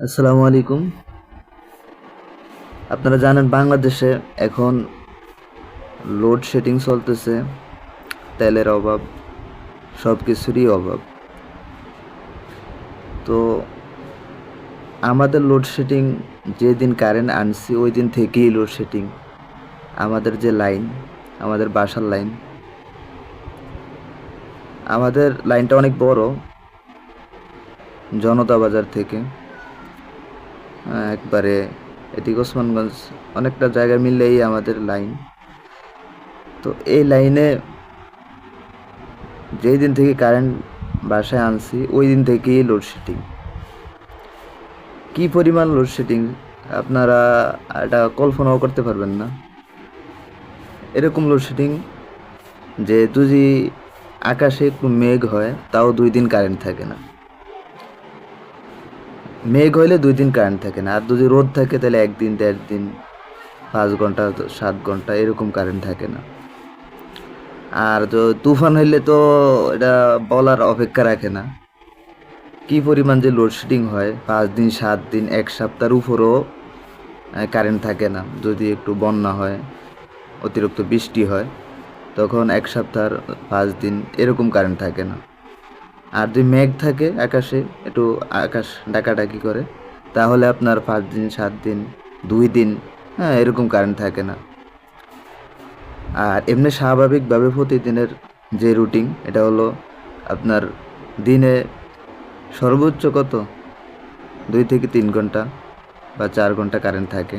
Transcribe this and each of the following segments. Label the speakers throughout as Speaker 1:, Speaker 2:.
Speaker 1: আসসালামু আলাইকুম। আপনারা জানেন বাংলাদেশে এখন লোডশেডিং চলতেছে, তেলের অভাব, সব কিছুরই অভাব। তো আমাদের লোডশেডিং, যেদিন কারেন্ট আনছি ওই দিন থেকেই লোডশেডিং। আমাদের যে লাইন, আমাদের বাসার লাইন, আমাদের লাইনটা অনেক বড়, জনতা বাজার থেকে একবারে এদিকে ওসমানগঞ্জ, অনেকটা জায়গায় মিললেই আমাদের লাইন। তো এই লাইনে যেই দিন থেকে কারেন্ট বাসায় আনছি ওই দিন থেকেই লোডশেডিং। কি পরিমাণ লোডশেডিং আপনারা এটা কল্পনাও করতে পারবেন না। এরকম লোডশেডিং যে যদি আকাশে একটু মেঘ হয় তাও 2 দিন কারেন্ট থাকে না। মেঘ হইলে 2 দিন কারেন্ট থাকে না, আর যদি রোদ থাকে তাহলে 1 দিন 1.5 দিন, 5 ঘন্টা 7 ঘন্টা এরকম কারেন্ট থাকে না। আর তুফান হইলে তো এটা বলার অপেক্ষা রাখে না। কি পরিমাণ যে লোডশেডিং হয়, 5 দিন 7 দিন 1 সপ্তাহের উপরও কারেন্ট থাকে না। যদি একটু বন্যা হয়, অতিরিক্ত বৃষ্টি হয়, তখন 1 সপ্তাহ 5 দিন এরকম কারেন্ট থাকে না। আর যদি মেঘ থাকে আকাশে, একটু আকাশ ডাকাডাকি করে, তাহলে আপনার 5 দিন 7 দিন 2 দিন, হ্যাঁ, এরকম কারেন্ট থাকে না। আর এমনি স্বাভাবিকভাবে প্রতিদিনের যে রুটিন, এটা হলো আপনার দিনে সর্বোচ্চ কত 2 থেকে 3 ঘন্টা বা 4 ঘন্টা কারেন্ট থাকে।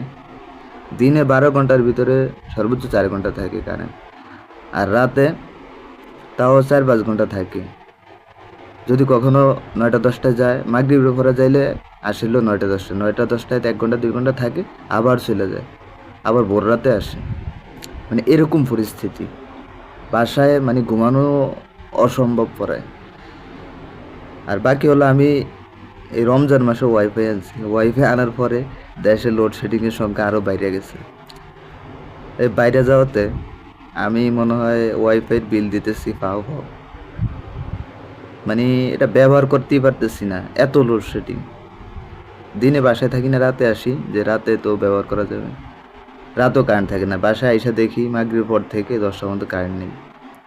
Speaker 1: দিনে 12 ঘন্টার ভিতরে সর্বোচ্চ 4 ঘন্টা থাকে কারেন্ট। আর রাতে তাও 4-5 ঘন্টা থাকে। যদি কখনো 9টা 10টায় যায়, মাগরিবের পরে যাইলে আসিল 9টা 10টায়, 9টা 10টায় 1 ঘন্টা 2 ঘন্টা থাকে, আবার চলে যায়, আবার ভোর রাতে আসে। মানে এরকম পরিস্থিতি, বাসায় মানে ঘুমানো অসম্ভব পড়ায়। আর বাকি হলো আমি এই রমজান মাসে ওয়াইফাই আনছি। ওয়াইফাই আনার পরে দেশে লোডশেডিংয়ের সংখ্যা আরও বাইরে গেছে। এই বাইরে যাওয়াতে আমি মনে হয় ওয়াইফাইয়ের বিল দিতেছি পাও পাও, মানে এটা ব্যবহার করতেই পারতেছি না, এত লোডশেডিং। দিনে বাসায় থাকি না, রাতে আসি, যে রাতে তো ব্যবহার করা যাবে, রাতেও কারেন্ট থাকে না। বাসায় এসে দেখি মাগরিবের পর থেকে 10টা পর্যন্ত কারেন্ট নেই।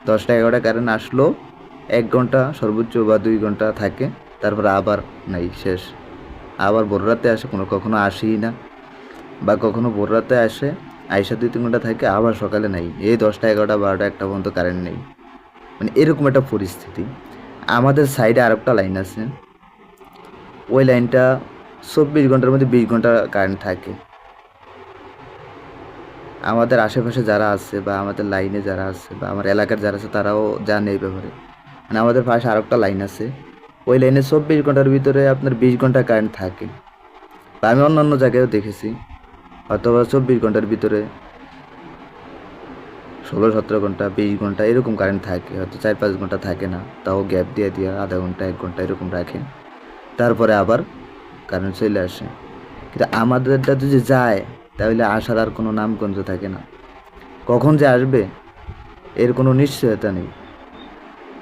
Speaker 1: 10টা 11টা কারেন্ট আসলো, 1 ঘন্টা সর্বোচ্চ বা 2 ঘন্টা থাকে, তারপর আবার নাই, শেষ। আবার ভোর রাতে আসে, কখনো আসেই না, বা কখনো ভোর রাতে আসে, আইসা 2-3 ঘন্টা থাকে, আবার সকালে নাই। এই 10টা 11টা 12টা 1টা পর্যন্ত কারেন্ট নেই। মানে এরকম একটা পরিস্থিতি। আমাদের সাইডে আরেকটা লাইন আছে, ওই লাইনটা 24 ঘন্টার মধ্যে 20 ঘন্টা কারেন্ট থাকে। আমাদের আশেপাশে যারা আছে বা আমাদের লাইনে যারা আছে বা আমার এলাকার যারা আছে তারাও জানে এই ব্যাপারে। মানে আমাদের পাশে আরেকটা লাইন আছে, ওই লাইনে 24 ঘন্টার ভিতরে আপনার 20 ঘন্টা কারেন্ট থাকে। বা আমি অন্যান্য জায়গায়ও দেখেছি, অথবা 24 ঘন্টার ভিতরে 16-17 ঘন্টা 20 ঘন্টা এরকম কারেন্ট থাকে, হয়তো 4-5 ঘন্টা থাকে না, তাও গ্যাপ দিয়ে দিয়ে আধা ঘন্টা 1 ঘন্টা এরকম রাখে, তারপরে আবার কারেন্ট চলে আসে। কিন্তু আমাদেরটা যদি যায় তাহলে আসার আর কোনো নামগন্ধ থাকে না। কখন যে আসবে এর কোনো নিশ্চয়তা নেই।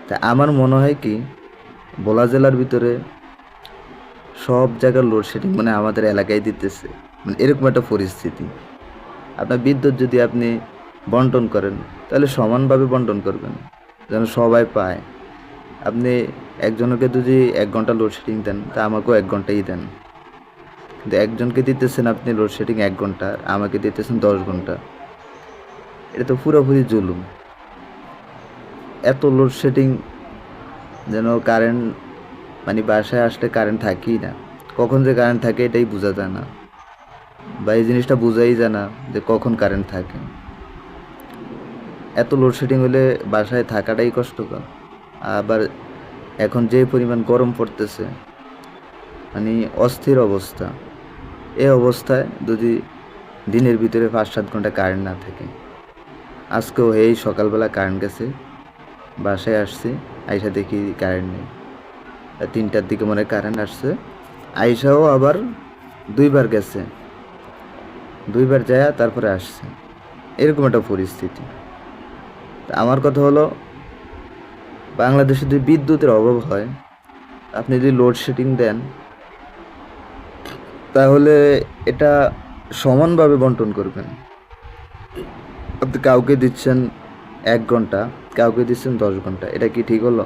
Speaker 1: তা আমার মনে হয় কি, ভোলা জেলার ভিতরে সব জায়গার লোডশেডিং মানে আমাদের এলাকায় দিতেছে, মানে এরকম একটা পরিস্থিতি। আপনার বিদ্যুৎ যদি আপনি বন্টন করেন, তাহলে সমানভাবে বন্টন করবেন, যেন সবাই পায়। আপনি একজনকে যদি 1 ঘন্টা লোডশেডিং দেন, তা আমাকেও 1 ঘন্টাই দেন। কিন্তু একজনকে দিতেছেন আপনি লোডশেডিং 1 ঘন্টা, আমাকে দিতেছেন 10 ঘন্টা। এটা তো পুরোপুরি জুলুম। এত লোডশেডিং, যেন কারেন্ট মানে বাসায় আসলে কারেন্ট থাকেই না। কখন যে কারেন্ট থাকে এটাই বোঝা যায় না, বা এই জিনিসটা বোঝাই যায় না যে কখন কারেন্ট থাকে। এত লোডশেডিং হলে বাসায় থাকাটাই কষ্টকর। আবার এখন যে পরিমাণ গরম পড়তেছে, মানে অস্থির অবস্থা। এই অবস্থায় যদি দিনের ভিতরে 5-7 ঘন্টা কারেন্ট না থাকে, আজকেও এই সকালবেলা কারেন্ট গেছে, বাসায় আসছি, আইসা দেখি কারেন্ট নেই। 3টার দিকে মনে হয় কারেন্ট আসছে, আইসাও আবার 2বার গেছে, 2বার যায় তারপরে আসছে, এরকম একটা পরিস্থিতি। আমার কথা হলো, বাংলাদেশে যদি বিদ্যুতের অভাব হয়, আপনি যদি লোডশেডিং দেন, তাহলে এটা সমানভাবে বন্টন করবেন। আপনি কাউকে দিচ্ছেন 1 ঘন্টা, কাউকে দিচ্ছেন 10 ঘন্টা, এটা কি ঠিক হলো?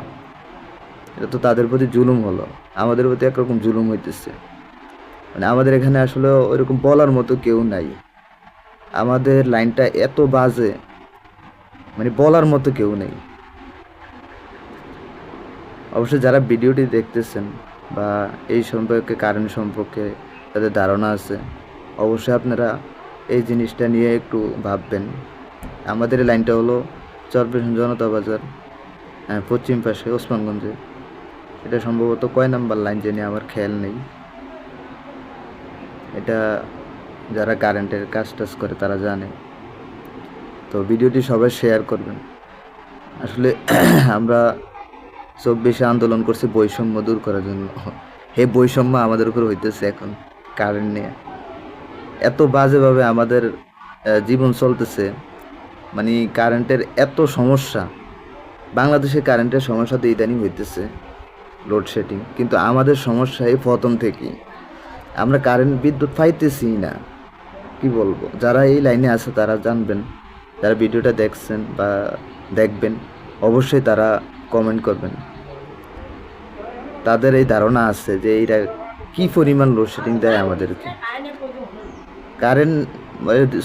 Speaker 1: এটা তো তাদের প্রতি জুলুম হলো, আমাদের প্রতি একরকম জুলুম হইতেছে। মানে আমাদের এখানে আসলে ওইরকম বলার মতো কেউ নাই। আমাদের লাইনটা এত বাজে, মানে বলার মতো কেউ নেই। অবশ্যই যারা ভিডিওটি দেখতেছেন বা এই সম্পর্কে, কারেন্ট সম্পর্কে তাদের ধারণা আছে, অবশ্যই আপনারা এই জিনিসটা নিয়ে একটু ভাববেন। আমাদের এই লাইনটা হলো চরপেশন জনতা বাজার, পশ্চিম পাশে ওসমানগঞ্জে। এটা সম্ভবত কয় নাম্বার লাইন জানি আমার খেয়াল নেই। এটা যারা কারেন্টের কাজ টাজ করে তারা জানে। তো ভিডিওটি সবাই শেয়ার করবেন। আসলে আমরা 24 আন্দোলন করছি বৈষম্য দূর করার জন্য। এই বৈষম্য আমাদের উপর হইতেছে এখন কারেন্ট নিয়ে। এত বাজেভাবে আমাদের জীবন চলতেছে, মানে কারেন্টের এত সমস্যা। বাংলাদেশে কারেন্টের সমস্যা তো ইদানিং হইতেছে, লোডশেডিং, কিন্তু আমাদের সমস্যা এই প্রথম থেকেই। আমরা কারেন্ট বিদ্যুৎ পাইতেছি না, কি বলবো। যারা এই লাইনে আছে তারা জানবেন, যারা ভিডিওটা দেখছেন বা দেখবেন, অবশ্যই তারা কমেন্ট করবেন। তাদের এই ধারণা আছে যে এইটা কি পরিমাণ লোডশেডিং দেয় আমাদেরকে। কারেন্ট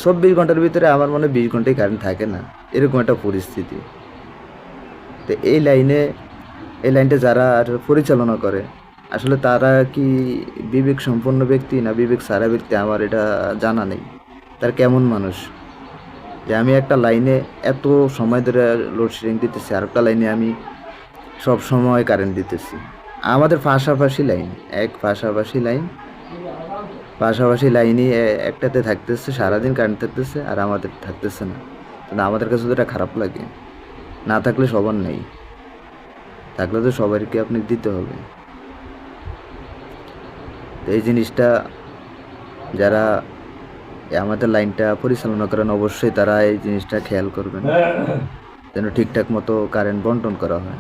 Speaker 1: 24 ঘন্টার ভিতরে আমার মনে হয় 20 ঘন্টায় কারেন্ট থাকে না, এরকম একটা পরিস্থিতি। তো এই লাইনটা যারা পরিচালনা করে, আসলে তারা কি বিবেক সম্পন্ন ব্যক্তি না বিবেক ছাড়া ব্যক্তি আমার এটা জানা নেই। তার কেমন মানুষ যে আমি একটা লাইনে এত সময় ধরে লোডশেডিং দিতেছি, আর একটা লাইনে আমি সব সময় কারেন্ট দিতেছি। আমাদের পাশাপাশি লাইন, পাশাপাশি লাইনই একটাতে থাকতেছে, সারাদিন কারেন্ট থাকতেছে, আর আমাদের থাকতেছে না। কিন্তু আমাদের কাছে তো এটা খারাপ লাগে। না থাকলে সবার নেই, থাকলে তো সবাইকে আপনি দিতে হবে। তো এই জিনিসটা যারা আমাদের লাইনটা পরিচালনা করেন, অবশ্যই তারা এই জিনিসটা খেয়াল করবেন যেন ঠিকঠাক মতো কারেন্ট বন্টন করা হয়।